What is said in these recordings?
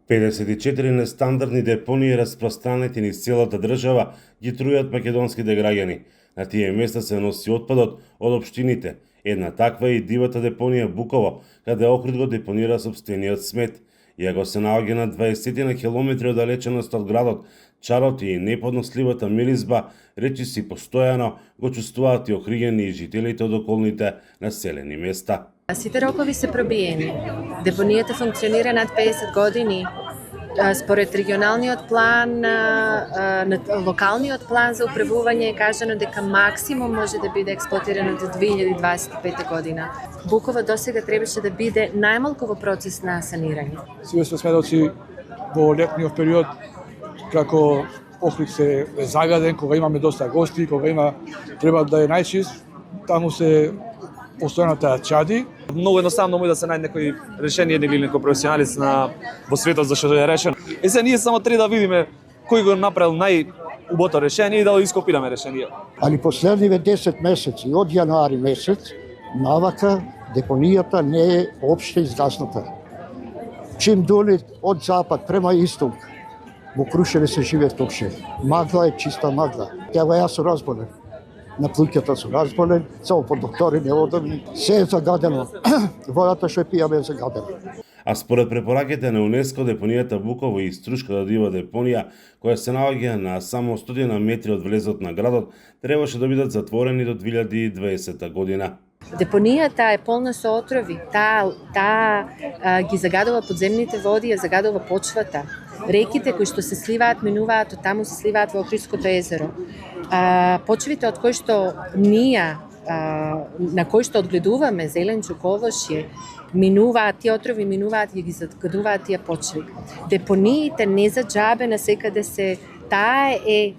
54 нестандардни депонии распространети низ целата држава ги трујат македонските граѓани. На тие места се носи отпадот од општините. Една таква е и дивата депонија Буково, каде Охрид го депонира сопствениот смет. Иако се наоѓа на 20 на километри оддалеченост од градот, чарот и неподносливата миризба речиси постојано го чувствуваат и охриѓени и жителите од околните населени места. Сите рокови се пробиени. Депонијата функционира над 50 години. Според регионалниот план, локалниот план за управување е кажано дека максимум може да биде експлоатирано до 2025 година. Буково досега требаше да биде најмалку во процес на санирање. Сите сме сведоци во летниот период како Охрид се загаден, кога имаме доста гости, кога треба да е најчист, таму се постојано таа чади. Многу едноставно може да се најде некој решение или некој професионалист во светот за што е решен. Се ние само треба да видиме кој го направил најубото решение и да го ископираме решение. Али последниве 10 месеци, од јануари месец, навака депонијата не е опште изгасната. Чим доле од запад према исток, во Крушево се живее топше. Магла е чиста магла. Ево јас сум разболен. На плуќата сум разболен, само по доктори не одам, се е загадено. Водата што пијаме е загадена. А според препораките на УНЕСКО, депонијата Буково и Струшката дива депонија, која се наоѓа на само 100 метри од влезот на градот, требаше да бидат затворени до 2020 година. Депонијата е полна со отрови. Таа ги загадува подземните води, ја загадува почвата. Реките кои што се сливаат, минуваат од таму, се сливаат во Охридското езеро. Почвите од кои што на кои што одгледуваме зеленчук, овошје, тие отрови минуваат и ги загадуваат тие почви. Депониите не за џабе насекаде се. Таа е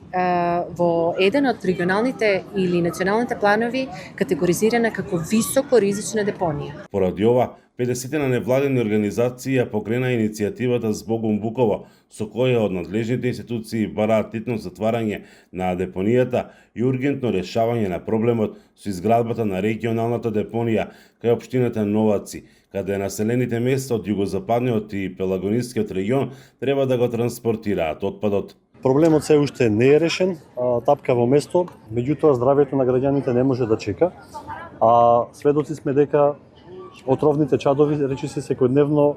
во еден од регионалните или националните планови категоризирана како високо ризична депонија. Поради ова, 50 на невладени организации ја покрена иницијативата Збогум Буково, со која од надлежните институции бараат титно затварање на депонијата и ургентно решавање на проблемот со изградбата на регионалната депонија кај општината Новаци, каде населените места од југозападниот и пелагонискиот регион треба да го транспортираат отпадот. Проблемот се уште не е решен, тапка во место, меѓутоа здравјето на граѓаните не може да чека, а сведоци сме дека отровните чадови речиси секојдневно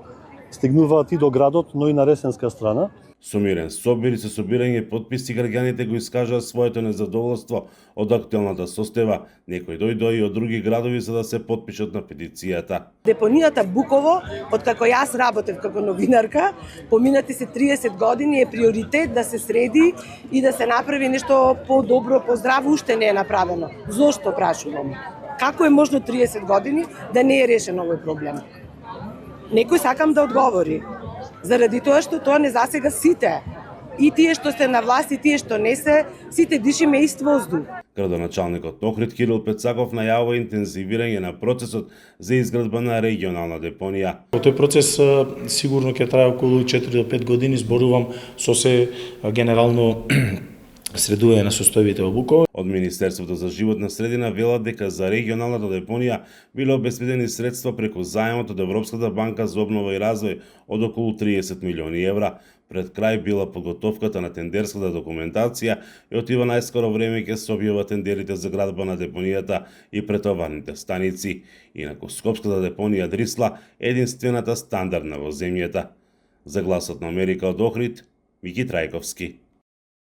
стигнуваат и до градот, но и на ресенска страна. Со мирен собир и со собирање потписи граѓаните го искажаа своето незадоволство од актуелната состојба. Некои дојдоа и од други градови за да се потпишат на петицијата. Депонијата Буково, откако јас работев како новинарка, поминати се 30 години е приоритет да се среди и да се направи нешто по-добро, по-здраво, уште не е направено. Зошто прашувам? Како е можно 30 години да не е решен овој проблем? Некој сакам да одговори. Заради тоа што тоа не засега сите. И тие што се на власт и тие што не се, сите дишиме ист воздух. Градоначалникот на Охрид Кирил Пецаков најавува интензивирање на процесот за изградба на регионална депонија. Тој процес сигурно ќе трае околу 4 до 5 години, зборувам со се генерално средување на состојбите во Буково. Од Министерството за животна средина велат дека за регионалната депонија биле обезбедени средства преку заемот од Европската банка за обнова и развој од околу 30 милиони евра. Пред крај била подготовката на тендерската документација и од ова најскоро време ќе се објават тендерите за градба на депонијата и претоварните станици. Инаку Скопската депонија Дрисла е единствената стандардна во земјата. За Гласот на Америка од Охрид, Вики Трајковски.